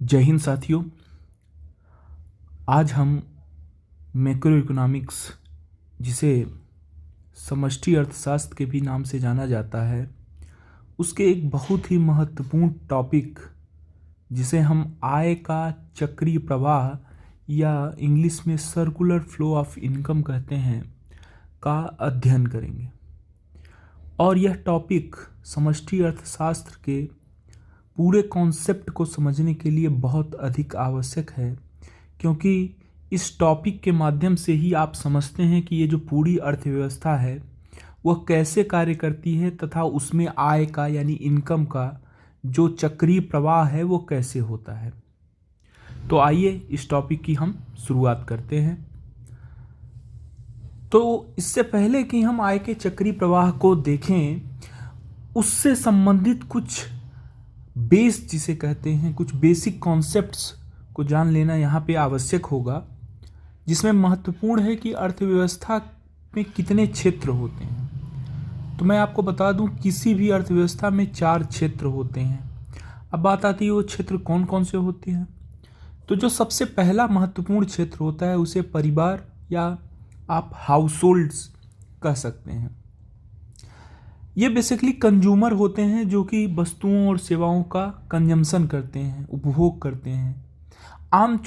जय हिंद साथियों। आज हम मैक्रो इकोनॉमिक्स, जिसे समष्टि अर्थशास्त्र के भी नाम से जाना जाता है, उसके एक बहुत ही महत्वपूर्ण टॉपिक, जिसे हम आय का चक्रीय प्रवाह या इंग्लिश में सर्कुलर फ्लो ऑफ इनकम कहते हैं, का अध्ययन करेंगे। और यह टॉपिक समष्टि अर्थशास्त्र के पूरे कॉन्सेप्ट को समझने के लिए बहुत अधिक आवश्यक है, क्योंकि इस टॉपिक के माध्यम से ही आप समझते हैं कि ये जो पूरी अर्थव्यवस्था है वह कैसे कार्य करती है तथा उसमें आय का यानी इनकम का जो चक्रीय प्रवाह है वो कैसे होता है। तो आइए इस टॉपिक की हम शुरुआत करते हैं। तो इससे पहले कि हम आय के चक्रीय प्रवाह को देखें, उससे संबंधित कुछ बेस जिसे कहते हैं, कुछ बेसिक कॉन्सेप्ट्स को जान लेना यहाँ पे आवश्यक होगा, जिसमें महत्वपूर्ण है कि अर्थव्यवस्था में कितने क्षेत्र होते हैं। तो मैं आपको बता दूं, किसी भी अर्थव्यवस्था में 4 क्षेत्र होते हैं। अब बात आती है वो क्षेत्र कौन कौन से होते हैं। तो जो सबसे पहला महत्वपूर्ण क्षेत्र होता है उसे परिवार या आप हाउसहोल्ड्स कह सकते हैं। ये बेसिकली कंज्यूमर होते हैं जो कि वस्तुओं और सेवाओं का कंजम्पशन करते हैं, उपभोग करते हैं। आम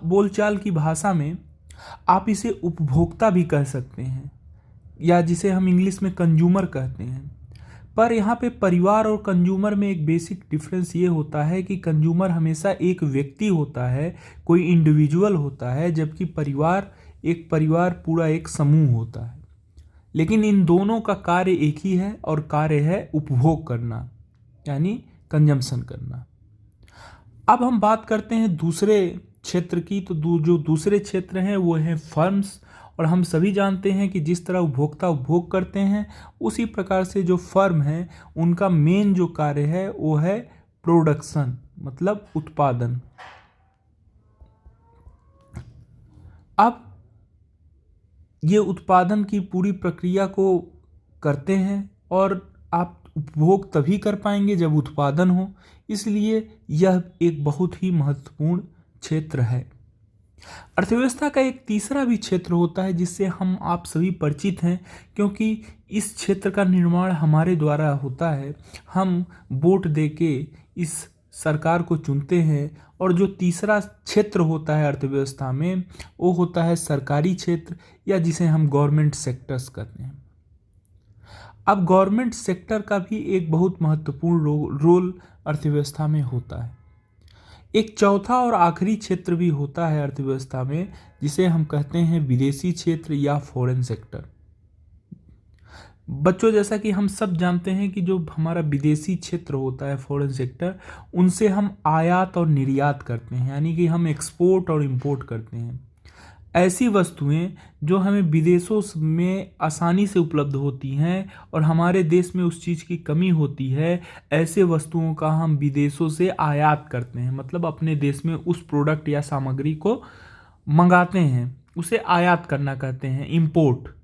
बोलचाल की भाषा में आप इसे उपभोक्ता भी कह सकते हैं, या जिसे हम इंग्लिश में कंज्यूमर कहते हैं। पर यहाँ पे परिवार और कंज्यूमर में एक बेसिक डिफरेंस ये होता है कि कंज्यूमर हमेशा एक व्यक्ति होता है, कोई इंडिविजुअल होता है, जबकि परिवार पूरा एक समूह होता है। लेकिन इन दोनों का कार्य एक ही है, और कार्य है उपभोग करना, यानी कंजम्पशन करना। अब हम बात करते हैं दूसरे क्षेत्र की। तो जो दूसरे क्षेत्र हैं वो हैं फर्म्स। और हम सभी जानते हैं कि जिस तरह उपभोक्ता उपभोग करते हैं, उसी प्रकार से जो फर्म है उनका मेन जो कार्य है वो है प्रोडक्शन, मतलब उत्पादन। अब ये उत्पादन की पूरी प्रक्रिया को करते हैं, और आप उपभोग तभी कर पाएंगे जब उत्पादन हो। इसलिए यह एक बहुत ही महत्वपूर्ण क्षेत्र है। अर्थव्यवस्था का एक तीसरा भी क्षेत्र होता है जिससे हम आप सभी परिचित हैं, क्योंकि इस क्षेत्र का निर्माण हमारे द्वारा होता है। हम वोट देके इस सरकार को चुनते हैं, और जो तीसरा क्षेत्र होता है अर्थव्यवस्था में वो होता है सरकारी क्षेत्र, या जिसे हम गवर्नमेंट सेक्टर्स कहते हैं। अब गवर्नमेंट सेक्टर का भी एक बहुत महत्वपूर्ण रोल अर्थव्यवस्था में होता है। एक चौथा और आखिरी क्षेत्र भी होता है अर्थव्यवस्था में, जिसे हम कहते हैं विदेशी क्षेत्र या फॉरेन सेक्टर। बच्चों, जैसा कि हम सब जानते हैं कि जो हमारा विदेशी क्षेत्र होता है, फॉरेन सेक्टर, उनसे हम आयात और निर्यात करते हैं, यानी कि हम एक्सपोर्ट और इंपोर्ट करते हैं। ऐसी वस्तुएं जो हमें विदेशों में आसानी से उपलब्ध होती हैं और हमारे देश में उस चीज़ की कमी होती है, ऐसे वस्तुओं का हम विदेशों से आयात करते हैं, मतलब अपने देश में उस प्रोडक्ट या सामग्री को मंगाते हैं, उसे आयात करना कहते हैं, इंपोर्ट।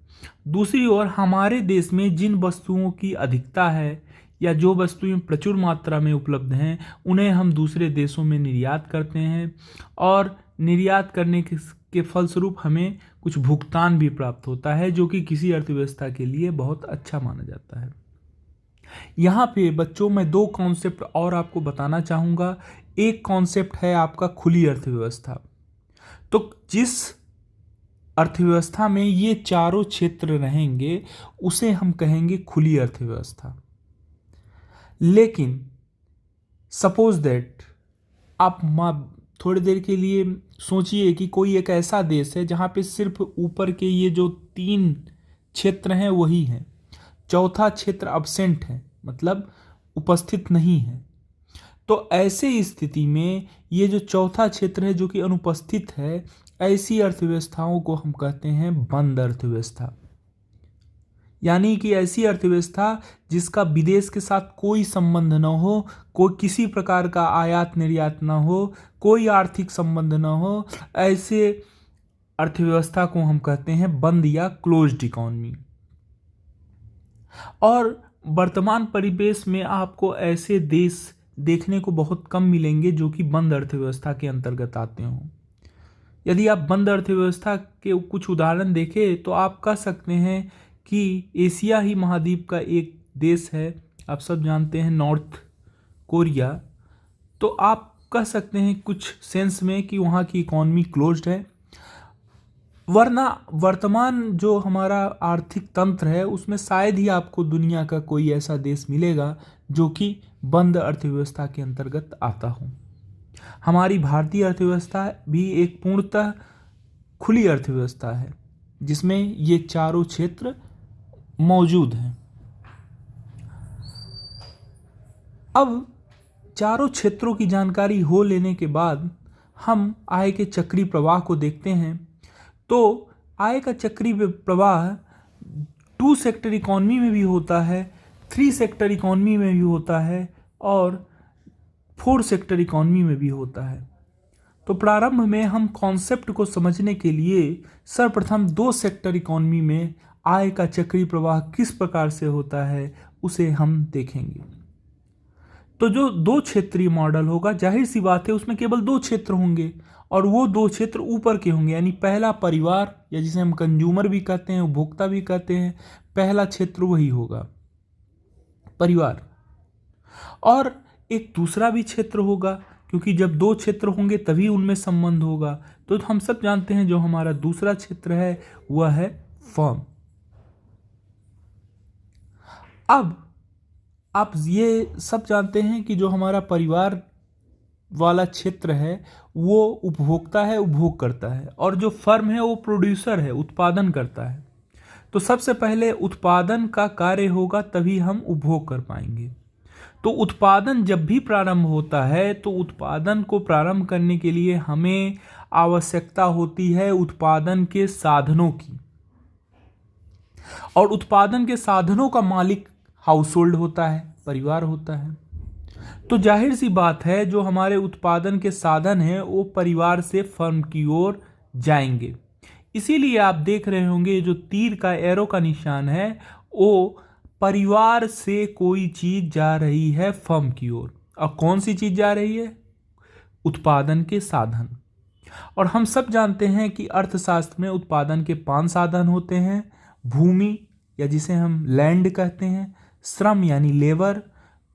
दूसरी ओर हमारे देश में जिन वस्तुओं की अधिकता है या जो वस्तुएं प्रचुर मात्रा में उपलब्ध हैं, उन्हें हम दूसरे देशों में निर्यात करते हैं, और निर्यात करने के फलस्वरूप हमें कुछ भुगतान भी प्राप्त होता है, जो कि किसी अर्थव्यवस्था के लिए बहुत अच्छा माना जाता है। यहाँ पे बच्चों मैं 2 कॉन्सेप्ट और आपको बताना चाहूँगा। एक कॉन्सेप्ट है आपका खुली अर्थव्यवस्था। तो जिस अर्थव्यवस्था में ये चारों क्षेत्र रहेंगे उसे हम कहेंगे खुली अर्थव्यवस्था। लेकिन सपोज दैट आप थोड़ी देर के लिए सोचिए कि कोई एक ऐसा देश है जहाँ पे सिर्फ ऊपर के ये जो 3 क्षेत्र हैं वही हैं, चौथा क्षेत्र अब्सेंट है, मतलब उपस्थित नहीं है। तो ऐसे स्थिति में ये जो चौथा क्षेत्र है जो कि अनुपस्थित है, ऐसी अर्थव्यवस्थाओं को हम कहते हैं बंद अर्थव्यवस्था। यानी कि ऐसी अर्थव्यवस्था जिसका विदेश के साथ कोई संबंध न हो, कोई किसी प्रकार का आयात निर्यात न हो, कोई आर्थिक संबंध न हो, ऐसे अर्थव्यवस्था को हम कहते हैं बंद या क्लोज्ड इकोनॉमी। और वर्तमान परिवेश में आपको ऐसे देश देखने को बहुत कम मिलेंगे जो कि बंद अर्थव्यवस्था के अंतर्गत आते हों। यदि आप बंद अर्थव्यवस्था के कुछ उदाहरण देखें तो आप कह सकते हैं कि एशिया ही महाद्वीप का एक देश है, आप सब जानते हैं, नॉर्थ कोरिया। तो आप कह सकते हैं कुछ सेंस में कि वहाँ की इकॉनमी क्लोज्ड है, वरना वर्तमान जो हमारा आर्थिक तंत्र है उसमें शायद ही आपको दुनिया का कोई ऐसा देश मिलेगा जो कि बंद अर्थव्यवस्था के अंतर्गत आता हो। हमारी भारतीय अर्थव्यवस्था भी एक पूर्णतः खुली अर्थव्यवस्था है जिसमें ये चारों क्षेत्र मौजूद हैं। अब चारों क्षेत्रों की जानकारी हो लेने के बाद हम आय के चक्री प्रवाह को देखते हैं। तो आय का चक्री प्रवाह 2 सेक्टर इकॉनमी में भी होता है, 3 सेक्टर इकॉनमी में भी होता है और 4 सेक्टर इकॉनमी में भी होता है। तो प्रारंभ में हम कॉन्सेप्ट को समझने के लिए सर्वप्रथम 2 सेक्टर इकॉनमी में आय का चक्री प्रवाह किस प्रकार से होता है उसे हम देखेंगे। तो जो 2 क्षेत्रीय मॉडल होगा, जाहिर सी बात है उसमें केवल 2 क्षेत्र होंगे और वो 2 क्षेत्र ऊपर के होंगे, यानी पहला परिवार या जिसे हम कंज्यूमर भी कहते हैं, उपभोक्ता भी कहते हैं, पहला क्षेत्र वही होगा परिवार। और एक दूसरा भी क्षेत्र होगा, क्योंकि जब 2 क्षेत्र होंगे तभी उनमें संबंध होगा। तो हम सब जानते हैं जो हमारा दूसरा क्षेत्र है वह है फर्म। अब आप ये सब जानते हैं कि जो हमारा परिवार वाला क्षेत्र है वो उपभोक्ता है, उपभोग करता है, और जो फर्म है वो प्रोड्यूसर है, उत्पादन करता है। तो सबसे पहले उत्पादन का कार्य होगा तभी हम उपभोग कर पाएंगे। तो उत्पादन जब भी प्रारंभ होता है तो उत्पादन को प्रारंभ करने के लिए हमें आवश्यकता होती है उत्पादन के साधनों की, और उत्पादन के साधनों का मालिक हाउस होल्ड होता है, परिवार होता है। तो जाहिर सी बात है जो हमारे उत्पादन के साधन हैं वो परिवार से फर्म की ओर जाएंगे। इसीलिए आप देख रहे होंगे जो तीर का एरो का निशान है वो परिवार से कोई चीज जा रही है फर्म की ओर। और कौन सी चीज जा रही है? उत्पादन के साधन। और हम सब जानते हैं कि अर्थशास्त्र में उत्पादन के 5 साधन होते हैं: भूमि या जिसे हम लैंड कहते हैं, श्रम यानी लेबर,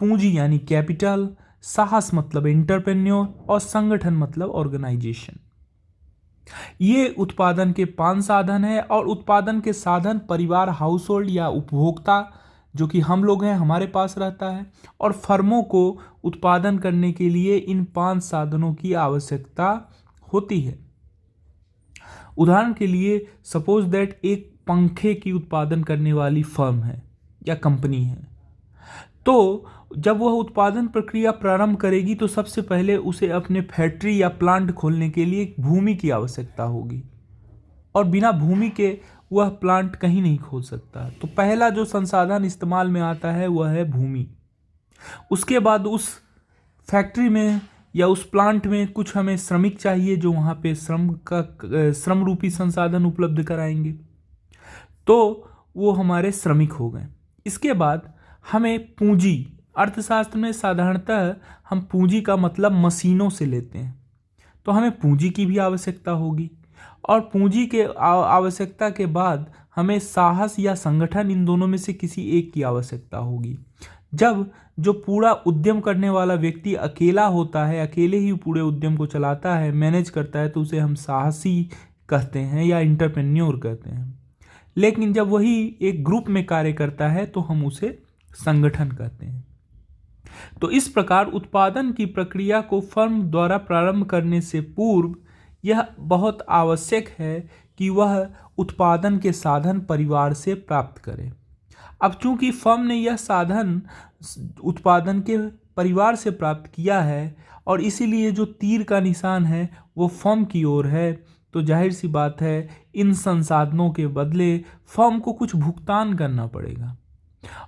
पूंजी यानी कैपिटल, साहस मतलब एंटरप्रेन्योर, और संगठन मतलब ऑर्गेनाइजेशन। ये उत्पादन के 5 साधन है। और उत्पादन के साधन परिवार, हाउस होल्ड या उपभोक्ता जो कि हम लोग हैं, हमारे पास रहता है, और फर्मों को उत्पादन करने के लिए इन 5 साधनों की आवश्यकता होती है। उदाहरण के लिए सपोज दैट एक पंखे की उत्पादन करने वाली फर्म है या कंपनी है, तो जब वह उत्पादन प्रक्रिया प्रारंभ करेगी तो सबसे पहले उसे अपने फैक्ट्री या प्लांट खोलने के लिए भूमि की आवश्यकता होगी, और बिना भूमि के वह प्लांट कहीं नहीं खोल सकता। तो पहला जो संसाधन इस्तेमाल में आता है वह है भूमि। उसके बाद उस फैक्ट्री में या उस प्लांट में कुछ हमें श्रमिक चाहिए जो वहाँ पे श्रम रूपी संसाधन उपलब्ध कराएंगे, तो वो हमारे श्रमिक हो गए। इसके बाद हमें पूंजी, अर्थशास्त्र में साधारणतः हम पूंजी का मतलब मशीनों से लेते हैं, तो हमें पूंजी की भी आवश्यकता होगी। और पूंजी के आवश्यकता के बाद हमें साहस या संगठन, इन दोनों में से किसी एक की आवश्यकता होगी। जब जो पूरा उद्यम करने वाला व्यक्ति अकेला होता है, अकेले ही पूरे उद्यम को चलाता है, मैनेज करता है, तो उसे हम साहसी कहते हैं या एंटरप्रेन्योर कहते हैं। लेकिन जब वही एक ग्रुप में कार्य करता है तो हम उसे संगठन कहते हैं। तो इस प्रकार उत्पादन की प्रक्रिया को फर्म द्वारा प्रारंभ करने से पूर्व यह बहुत आवश्यक है कि वह उत्पादन के साधन परिवार से प्राप्त करे। अब चूंकि फर्म ने यह साधन उत्पादन के परिवार से प्राप्त किया है और इसीलिए जो तीर का निशान है वो फर्म की ओर है, तो जाहिर सी बात है इन संसाधनों के बदले फर्म को कुछ भुगतान करना पड़ेगा।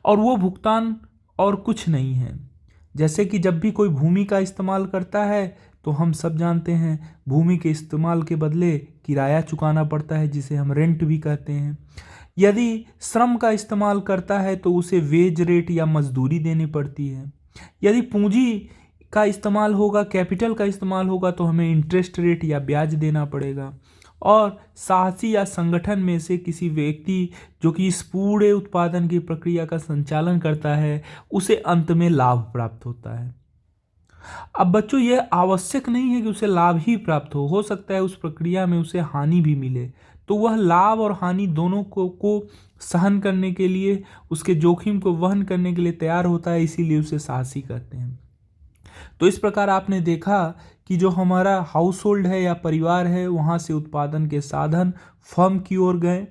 और वो भुगतान और कुछ नहीं है, जैसे कि जब भी कोई भूमि का इस्तेमाल करता है तो हम सब जानते हैं भूमि के इस्तेमाल के बदले किराया चुकाना पड़ता है, जिसे हम रेंट भी कहते हैं। यदि श्रम का इस्तेमाल करता है तो उसे वेज रेट या मजदूरी देनी पड़ती है। यदि पूंजी का इस्तेमाल होगा, कैपिटल का इस्तेमाल होगा, तो हमें इंटरेस्ट रेट या ब्याज देना पड़ेगा। और साहसी या संगठन में से किसी व्यक्ति जो कि इस पूरे उत्पादन की प्रक्रिया का संचालन करता है, उसे अंत में लाभ प्राप्त होता है। अब बच्चों, यह आवश्यक नहीं है कि उसे लाभ ही प्राप्त हो सकता है उस प्रक्रिया में उसे हानि भी मिले, तो वह लाभ और हानि दोनों को सहन करने के लिए, उसके जोखिम को वहन करने के लिए तैयार होता है, इसीलिए उसे साहसी कहते हैं। तो इस प्रकार आपने देखा कि जो हमारा हाउस होल्ड है या परिवार है, वहाँ से उत्पादन के साधन फर्म की ओर गए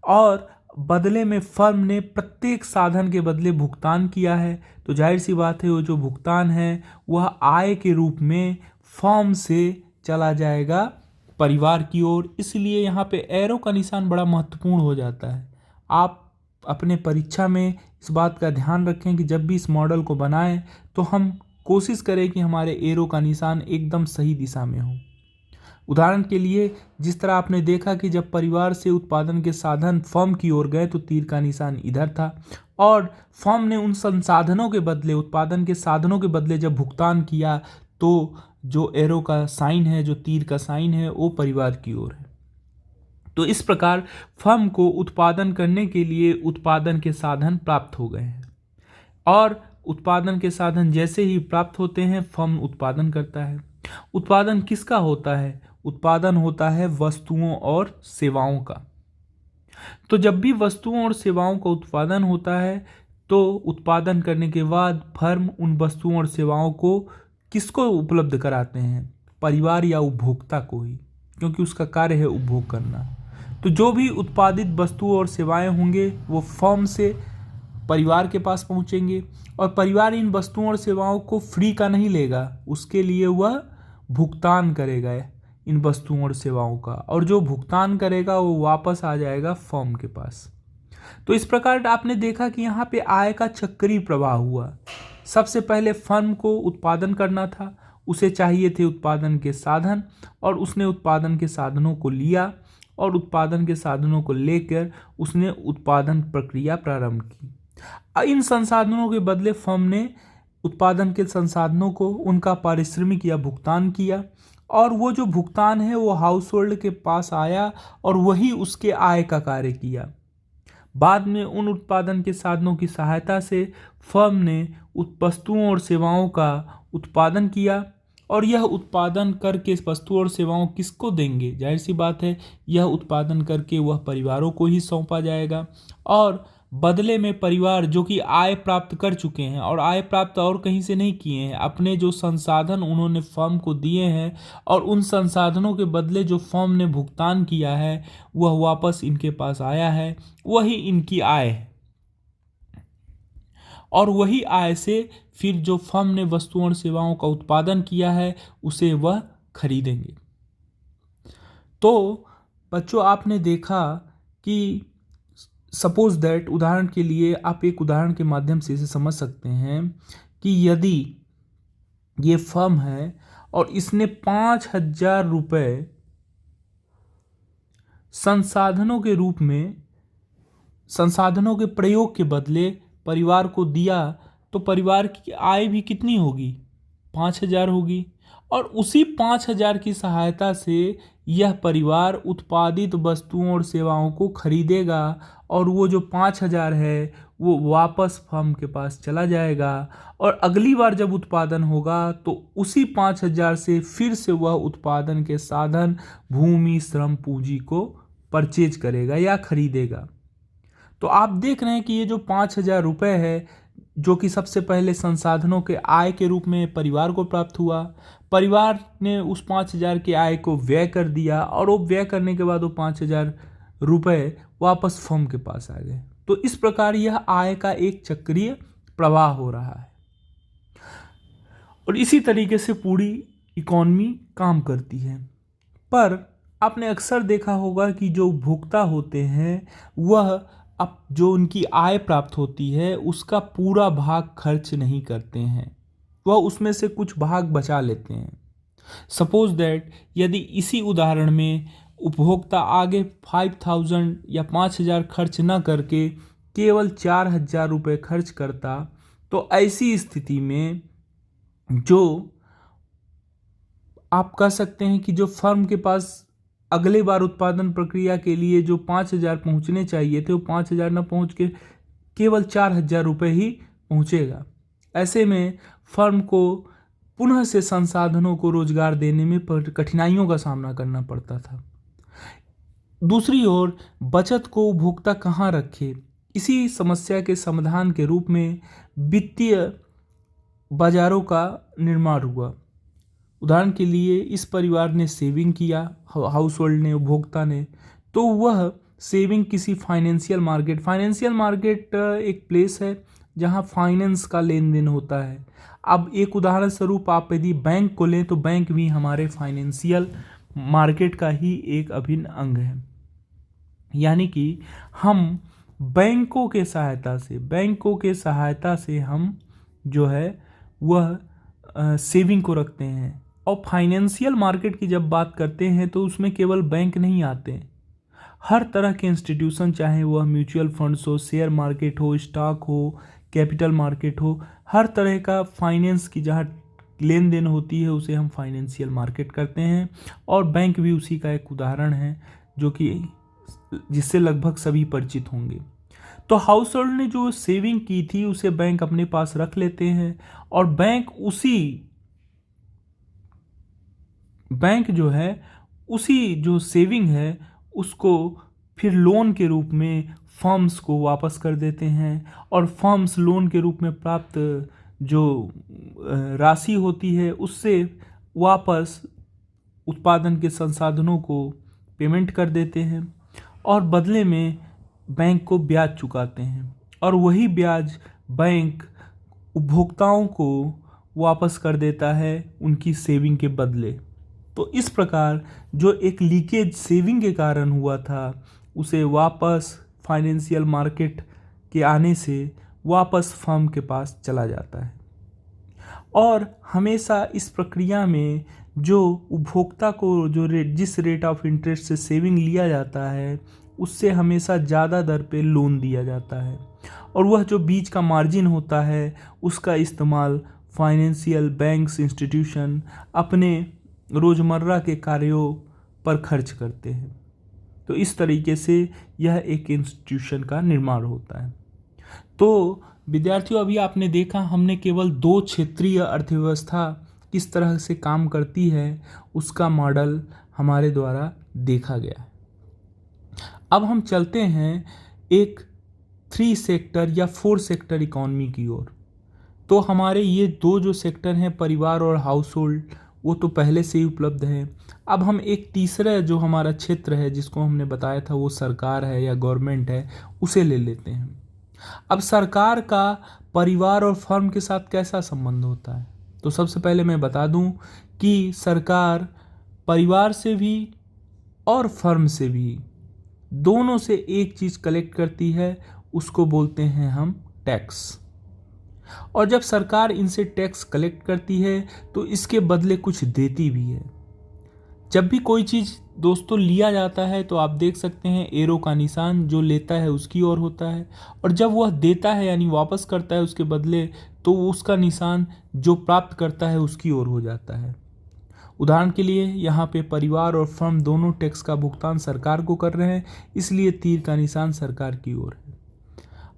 और बदले में फर्म ने प्रत्येक साधन के बदले भुगतान किया है। तो जाहिर सी बात है, वो जो भुगतान है वह आय के रूप में फर्म से चला जाएगा परिवार की ओर। इसलिए यहाँ पे एरो का निशान बड़ा महत्वपूर्ण हो जाता है। आप अपने परीक्षा में इस बात का ध्यान रखें कि जब भी इस मॉडल को बनाएं तो हम कोशिश करें कि हमारे एरो का निशान एकदम सही दिशा में हो। उदाहरण के लिए, जिस तरह आपने देखा कि जब परिवार से उत्पादन के साधन फर्म की ओर गए तो तीर का निशान इधर था, और फर्म ने उन संसाधनों के बदले, उत्पादन के साधनों के बदले जब भुगतान किया, तो जो एरो का साइन है, जो तीर का साइन है, वो परिवार की ओर है। तो इस प्रकार फर्म को उत्पादन करने के लिए उत्पादन के साधन प्राप्त हो गए हैं, और उत्पादन के साधन जैसे ही प्राप्त होते हैं, फर्म उत्पादन करता है। उत्पादन किसका होता है? उत्पादन होता है वस्तुओं और सेवाओं का। तो जब भी वस्तुओं और सेवाओं का उत्पादन होता है, तो उत्पादन करने के बाद फर्म उन वस्तुओं और सेवाओं को किसको उपलब्ध कराते हैं? परिवार या उपभोक्ता को ही, क्योंकि उसका कार्य है उपभोग करना। तो जो भी उत्पादित वस्तुओं और सेवाएं होंगे वो फर्म से परिवार के पास पहुंचेंगे, और परिवार इन वस्तुओं और सेवाओं को फ्री का नहीं लेगा, उसके लिए वह भुगतान करेगा इन वस्तुओं और सेवाओं का, और जो भुगतान करेगा वो वापस आ जाएगा फर्म के पास। तो इस प्रकार आपने देखा कि यहाँ पे आय का चक्रीय प्रवाह हुआ। सबसे पहले फर्म को उत्पादन करना था, उसे चाहिए थे उत्पादन के साधन, और उसने उत्पादन के साधनों को लिया, और उत्पादन के साधनों को लेकर उसने उत्पादन प्रक्रिया प्रारंभ की। इन संसाधनों के बदले फर्म ने उत्पादन के संसाधनों को उनका पारिश्रमिक या भुगतान किया, और वो जो भुगतान है वो हाउस होल्ड के पास आया और वही उसके आय का कार्य किया। बाद में उन उत्पादन के साधनों की सहायता से फर्म ने वस्तुओं और सेवाओं का उत्पादन किया, और यह उत्पादन करके वस्तुओं और सेवाओं किसको देंगे? जाहिर सी बात है, यह उत्पादन करके वह परिवारों को ही सौंपा जाएगा, और बदले में परिवार जो कि आय प्राप्त कर चुके हैं, और आय प्राप्त और कहीं से नहीं किए हैं, अपने जो संसाधन उन्होंने फर्म को दिए हैं, और उन संसाधनों के बदले जो फर्म ने भुगतान किया है वह वापस इनके पास आया है, वही इनकी आय है। और वही आय से फिर जो फर्म ने वस्तुओं और सेवाओं का उत्पादन किया है उसे वह खरीदेंगे। तो बच्चों, आपने देखा कि सपोज दैट, उदाहरण के लिए आप एक उदाहरण के माध्यम से इसे समझ सकते हैं कि यदि ये फर्म है और इसने 5,000 रुपये संसाधनों के रूप में, संसाधनों के प्रयोग के बदले परिवार को दिया, तो परिवार की आय भी कितनी होगी? 5,000 होगी। और उसी 5,000 की सहायता से यह परिवार उत्पादित वस्तुओं और सेवाओं को खरीदेगा, और वो जो 5,000 है वो वापस फर्म के पास चला जाएगा, और अगली बार जब उत्पादन होगा तो उसी 5,000 से फिर से वह उत्पादन के साधन, भूमि, श्रम, पूंजी को परचेज करेगा या खरीदेगा। तो आप देख रहे हैं कि ये जो 5,000 रुपये है, जो कि सबसे पहले संसाधनों के आय के रूप में परिवार को प्राप्त हुआ, परिवार ने उस 5,000 के आय को व्यय कर दिया, और वो व्यय करने के बाद वो 5,000 रुपये वापस फर्म के पास आ गए। तो इस प्रकार यह आय का एक चक्रीय प्रवाह हो रहा है, और इसी तरीके से पूरी इकॉनमी काम करती है। पर आपने अक्सर देखा होगा कि जो उपभोक्ता होते हैं वह अब जो उनकी आय प्राप्त होती है उसका पूरा भाग खर्च नहीं करते हैं, वह उसमें से कुछ भाग बचा लेते हैं। सपोज दैट, यदि इसी उदाहरण में उपभोक्ता आगे 5,000 या 5,000 खर्च न करके केवल 4,000 रुपये खर्च करता, तो ऐसी स्थिति में जो आप कह सकते हैं कि जो फर्म के पास अगले बार उत्पादन प्रक्रिया के लिए जो 5,000 पहुंचने चाहिए थे वो 5,000 न पहुंच के केवल 4,000 रुपये ही पहुंचेगा। ऐसे में फर्म को पुनः से संसाधनों को रोजगार देने में कठिनाइयों का सामना करना पड़ता था। दूसरी ओर बचत को उपभोक्ता कहाँ रखे, इसी समस्या के समाधान के रूप में वित्तीय बाजारों का निर्माण हुआ। उदाहरण के लिए इस परिवार ने सेविंग किया, हाउस होल्ड ने, उपभोक्ता ने, तो वह सेविंग किसी फाइनेंशियल मार्केट एक प्लेस है जहां फाइनेंस का लेन देन होता है। अब एक उदाहरण स्वरूप आप यदि बैंक को लें तो बैंक भी हमारे फाइनेंशियल मार्केट का ही एक अभिन्न अंग है। यानी कि हम बैंकों के सहायता से हम जो है वह सेविंग को रखते हैं। और फाइनेंशियल मार्केट की जब बात करते हैं तो उसमें केवल बैंक नहीं आते, हर तरह के इंस्टीट्यूशन, चाहे वह म्यूचुअल फंड्स हो, शेयर मार्केट हो, स्टॉक हो, कैपिटल मार्केट हो, हर तरह का फाइनेंस की जहाँ लेन देन होती है उसे हम फाइनेंशियल मार्केट करते हैं। और बैंक भी उसी का एक उदाहरण है जो कि जिससे लगभग सभी परिचित होंगे। तो हाउस होल्ड ने जो सेविंग की थी उसे बैंक अपने पास रख लेते हैं और बैंक जो सेविंग है उसको फिर लोन के रूप में फर्म्स को वापस कर देते हैं और फर्म्स लोन के रूप में प्राप्त जो राशि होती है उससे वापस उत्पादन के संसाधनों को पेमेंट कर देते हैं और बदले में बैंक को ब्याज चुकाते हैं और वही ब्याज बैंक उपभोक्ताओं को वापस कर देता है उनकी सेविंग के बदले। तो इस प्रकार जो एक लीकेज सेविंग के कारण हुआ था उसे वापस फाइनेंशियल मार्केट के आने से वापस फर्म के पास चला जाता है। और हमेशा इस प्रक्रिया में जो उपभोक्ता को जिस रेट ऑफ इंटरेस्ट से सेविंग लिया जाता है उससे हमेशा ज़्यादा दर पे लोन दिया जाता है और वह जो बीच का मार्जिन होता है उसका इस्तेमाल फाइनेंशियल बैंक्स इंस्टीट्यूशन अपने रोज़मर्रा के कार्यों पर खर्च करते हैं। तो इस तरीके से यह एक इंस्टीट्यूशन का निर्माण होता है। तो विद्यार्थियों, अभी आपने देखा हमने केवल 2 क्षेत्रीय अर्थव्यवस्था किस तरह से काम करती है उसका मॉडल हमारे द्वारा देखा गया है। अब हम चलते हैं एक 3 सेक्टर या 4 सेक्टर इकॉनमी की ओर। तो हमारे ये 2 जो सेक्टर हैं परिवार और हाउस होल्ड वो तो पहले से ही उपलब्ध है। अब हम एक तीसरा जो हमारा क्षेत्र है जिसको हमने बताया था वो सरकार है या गवर्नमेंट है उसे ले लेते हैं। अब सरकार का परिवार और फर्म के साथ कैसा संबंध होता है? तो सबसे पहले मैं बता दूं कि सरकार परिवार से भी और फर्म से भी दोनों से एक चीज़ कलेक्ट करती है, उसको बोलते हैं हम टैक्स। और जब सरकार इनसे टैक्स कलेक्ट करती है तो इसके बदले कुछ देती भी है। जब भी कोई चीज़ दोस्तों लिया जाता है तो आप देख सकते हैं एरो का निशान जो लेता है उसकी ओर होता है और जब वह देता है यानी वापस करता है उसके बदले तो उसका निशान जो प्राप्त करता है उसकी ओर हो जाता है। उदाहरण के लिए यहाँ पे परिवार और फर्म दोनों टैक्स का भुगतान सरकार को कर रहे हैं, इसलिए तीर का निशान सरकार की ओर है।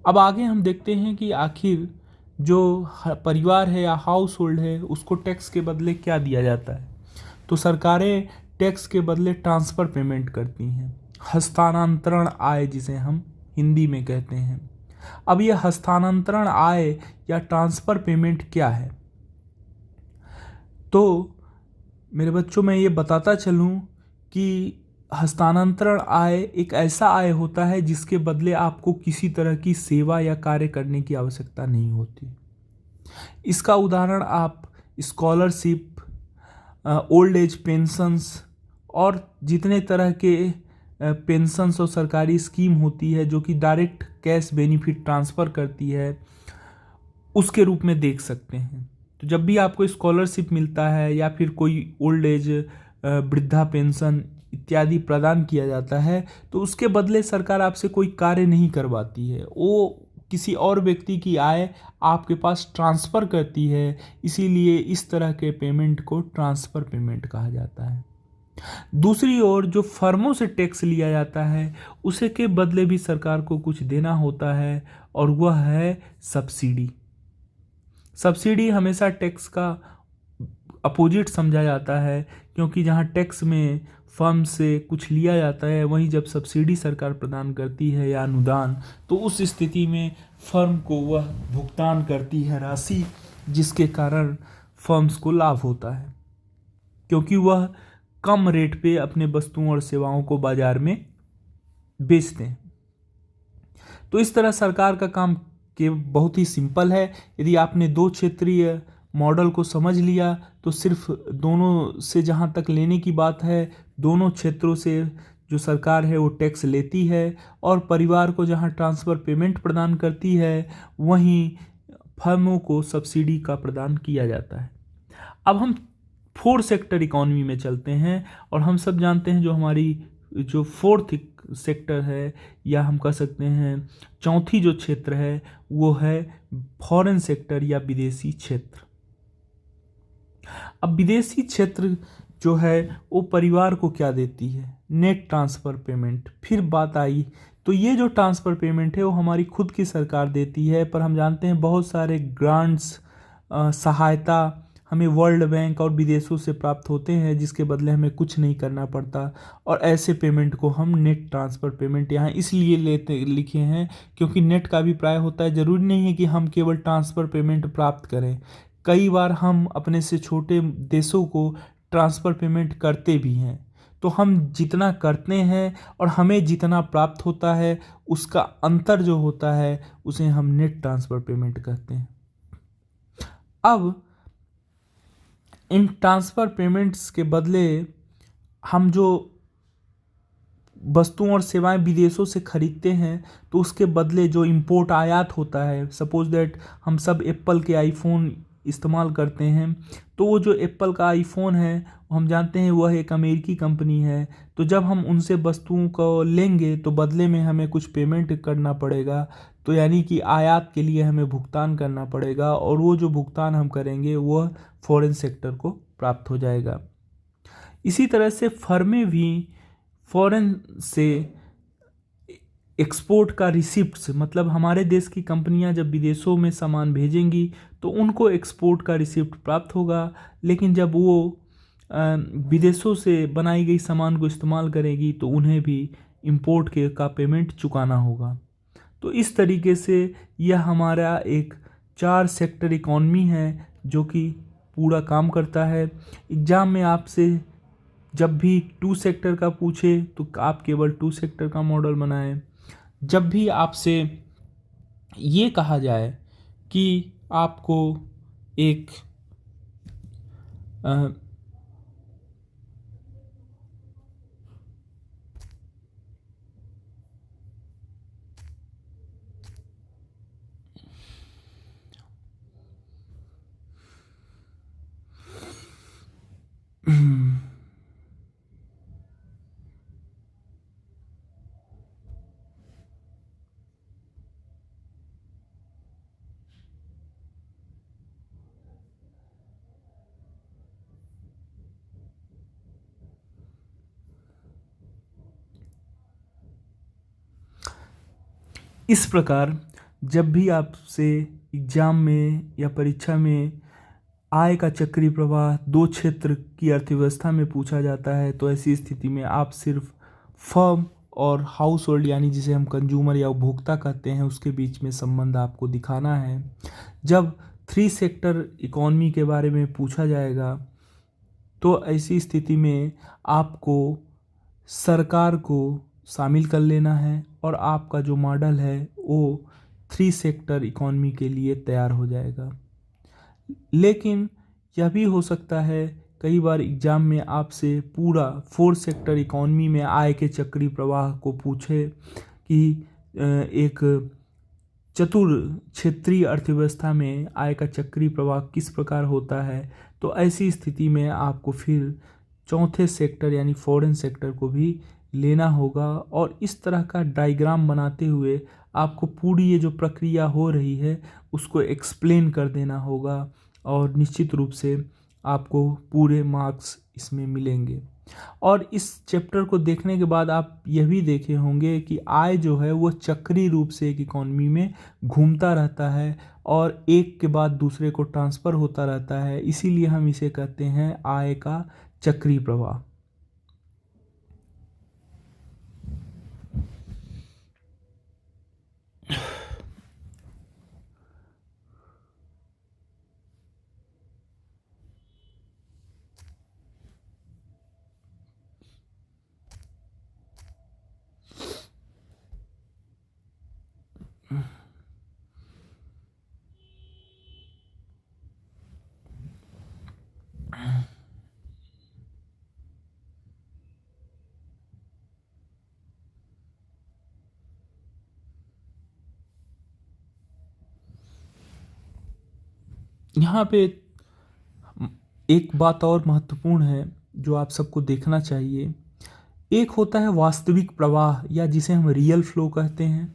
अब आगे हम देखते हैं कि आखिर जो परिवार है या हाउस होल्ड है उसको टैक्स के बदले क्या दिया जाता है। तो सरकारें टैक्स के बदले ट्रांसफ़र पेमेंट करती हैं, हस्तांतरण आय जिसे हम हिंदी में कहते हैं। अब ये हस्तांतरण आय या ट्रांसफ़र पेमेंट क्या है? तो मेरे बच्चों मैं ये बताता चलूँ कि हस्तांतरण आय एक ऐसा आय होता है जिसके बदले आपको किसी तरह की सेवा या कार्य करने की आवश्यकता नहीं होती। इसका उदाहरण आप स्कॉलरशिप, ओल्ड एज पेंशन्स और जितने तरह के पेंशन्स और सरकारी स्कीम होती है जो कि डायरेक्ट कैश बेनिफिट ट्रांसफ़र करती है उसके रूप में देख सकते हैं। तो जब भी आपको स्कॉलरशिप मिलता है या फिर कोई ओल्ड एज वृद्धा पेंशन इत्यादि प्रदान किया जाता है तो उसके बदले सरकार आपसे कोई कार्य नहीं करवाती है, वो किसी और व्यक्ति की आय आपके पास ट्रांसफ़र करती है, इसीलिए इस तरह के पेमेंट को ट्रांसफ़र पेमेंट कहा जाता है। दूसरी ओर जो फर्मों से टैक्स लिया जाता है उसे के बदले भी सरकार को कुछ देना होता है, और वह है सब्सिडी। सब्सिडी हमेशा टैक्स का अपोजिट समझा जाता है, क्योंकि जहाँ टैक्स में फर्म से कुछ लिया जाता है, वहीं जब सब्सिडी सरकार प्रदान करती है या अनुदान, तो उस स्थिति में फर्म को वह भुगतान करती है राशि, जिसके कारण फर्म्स को लाभ होता है, क्योंकि वह कम रेट पे अपने वस्तुओं और सेवाओं को बाजार में बेचते हैं। तो इस तरह सरकार का काम के बहुत ही सिंपल है। यदि आपने दो क्षेत्रीय मॉडल को समझ लिया तो सिर्फ दोनों से जहाँ तक लेने की बात है, दोनों क्षेत्रों से जो सरकार है वो टैक्स लेती है, और परिवार को जहाँ ट्रांसफ़र पेमेंट प्रदान करती है, वहीं फर्मों को सब्सिडी का प्रदान किया जाता है। अब हम 4 सेक्टर इकॉनमी में चलते हैं, और हम सब जानते हैं जो हमारी जो 4th सेक्टर है, या हम कह सकते हैं चौथी जो क्षेत्र है, वो है फॉरेन सेक्टर या विदेशी क्षेत्र। अब विदेशी क्षेत्र जो है वो परिवार को क्या देती है? Net transfer payment. फिर बात आई तो ये जो ट्रांसफ़र पेमेंट है वो हमारी खुद की सरकार देती है, पर हम जानते हैं बहुत सारे ग्रांट्स, सहायता हमें वर्ल्ड बैंक और विदेशों से प्राप्त होते हैं, जिसके बदले हमें कुछ नहीं करना पड़ता, और ऐसे पेमेंट को हम नेट ट्रांसफ़र पेमेंट यहाँ इसलिए लिखे हैं क्योंकि नेट का अभिप्राय होता है, ज़रूरी नहीं है कि हम केवल ट्रांसफ़र पेमेंट प्राप्त करें, कई बार हम अपने से छोटे देशों को ट्रांसफ़र पेमेंट करते भी हैं। तो हम जितना करते हैं और हमें जितना प्राप्त होता है, उसका अंतर जो होता है उसे हम नेट ट्रांसफ़र पेमेंट कहते हैं। अब इन ट्रांसफ़र पेमेंट्स के बदले हम जो वस्तुओं और सेवाएं विदेशों से खरीदते हैं, तो उसके बदले जो इंपोर्ट आयात होता है, सपोज दैट हम सब एप्पल के आईफोन इस्तेमाल करते हैं, तो वो जो एप्पल का आईफोन है हम जानते हैं वह एक अमेरिकी कंपनी है, तो जब हम उनसे वस्तुओं को लेंगे तो बदले में हमें कुछ पेमेंट करना पड़ेगा, तो यानी कि आयात के लिए हमें भुगतान करना पड़ेगा, और वो जो भुगतान हम करेंगे वह फॉरेन सेक्टर को प्राप्त हो जाएगा। इसी तरह से फर्में भी फॉरेन से एक्सपोर्ट का रिसिप्ट्स, मतलब हमारे देश की कंपनियां जब विदेशों में सामान भेजेंगी तो उनको एक्सपोर्ट का रिसिप्ट प्राप्त होगा, लेकिन जब वो विदेशों से बनाई गई सामान को इस्तेमाल करेगी तो उन्हें भी इंपोर्ट के का पेमेंट चुकाना होगा। तो इस तरीके से यह हमारा एक 4 सेक्टर इकॉनमी है जो कि पूरा काम करता है। एग्ज़ाम में आपसे जब भी 2 सेक्टर का पूछे तो आप केवल 2 सेक्टर का मॉडल बनाएं। जब भी आपसे ये कहा जाए कि आपको एक इस प्रकार जब भी आपसे एग्ज़ाम में या परीक्षा में आय का चक्रीय प्रवाह 2 क्षेत्र की अर्थव्यवस्था में पूछा जाता है, तो ऐसी स्थिति में आप सिर्फ फर्म और हाउस होल्ड यानी जिसे हम कंज्यूमर या उपभोक्ता कहते हैं उसके बीच में संबंध आपको दिखाना है। जब 3 सेक्टर इकॉनमी के बारे में पूछा जाएगा तो ऐसी स्थिति में आपको सरकार को शामिल कर लेना है, और आपका जो मॉडल है वो 3 सेक्टर इकॉनमी के लिए तैयार हो जाएगा। लेकिन यह भी हो सकता है कई बार एग्ज़ाम में आपसे पूरा 4 सेक्टर इकॉनमी में आय के चक्रीय प्रवाह को पूछे कि एक चतुर क्षेत्रीय अर्थव्यवस्था में आय का चक्रीय प्रवाह किस प्रकार होता है, तो ऐसी स्थिति में आपको फिर चौथे सेक्टर यानी फॉरेन सेक्टर को भी लेना होगा, और इस तरह का डायग्राम बनाते हुए आपको पूरी ये जो प्रक्रिया हो रही है उसको एक्सप्लेन कर देना होगा और निश्चित रूप से आपको पूरे मार्क्स इसमें मिलेंगे। और इस चैप्टर को देखने के बाद आप यह भी देखे होंगे कि आय जो है वो चक्रीय रूप से एक इकॉनमी में घूमता रहता है और एक के बाद दूसरे को ट्रांसफ़र होता रहता है, इसीलिए हम इसे कहते हैं आय का चक्रीय प्रवाह। यहाँ पे एक बात और महत्वपूर्ण है जो आप सबको देखना चाहिए। एक होता है वास्तविक प्रवाह या जिसे हम रियल फ्लो कहते हैं,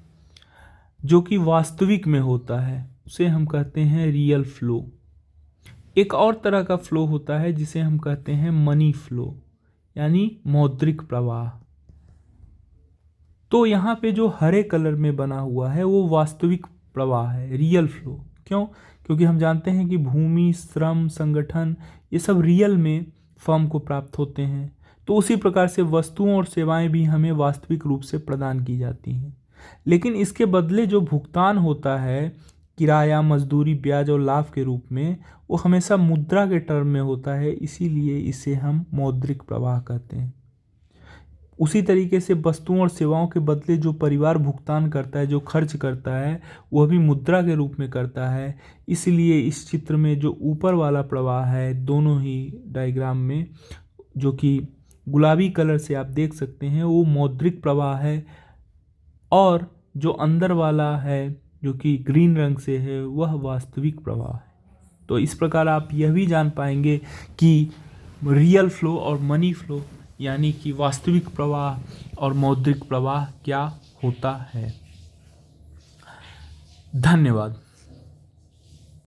जो कि वास्तविक में होता है, उसे हम कहते हैं रियल फ्लो। एक और तरह का फ्लो होता है जिसे हम कहते हैं मनी फ्लो यानी मौद्रिक प्रवाह। तो यहाँ पे जो हरे कलर में बना हुआ है वो वास्तविक प्रवाह है, रियल फ्लो। क्यों? क्योंकि हम जानते हैं कि भूमि, श्रम, संगठन ये सब रियल में फर्म को प्राप्त होते हैं। तो उसी प्रकार से वस्तुओं और सेवाएं भी हमें वास्तविक रूप से प्रदान की जाती हैं, लेकिन इसके बदले जो भुगतान होता है किराया, मजदूरी, ब्याज और लाभ के रूप में, वो हमेशा मुद्रा के टर्म में होता है, इसीलिए इसे हम मौद्रिक प्रवाह कहते हैं। उसी तरीके से वस्तुओं और सेवाओं के बदले जो परिवार भुगतान करता है, जो खर्च करता है, वह भी मुद्रा के रूप में करता है। इसलिए इस चित्र में जो ऊपर वाला प्रवाह है, दोनों ही डायग्राम में, जो कि गुलाबी कलर से आप देख सकते हैं, वो मौद्रिक प्रवाह है, और जो अंदर वाला है जो कि ग्रीन रंग से है वह वास्तविक प्रवाह है। तो इस प्रकार आप यह भी जान पाएंगे कि रियल फ्लो और मनी फ्लो यानी कि वास्तविक प्रवाह और मौद्रिक प्रवाह क्या होता है। धन्यवाद।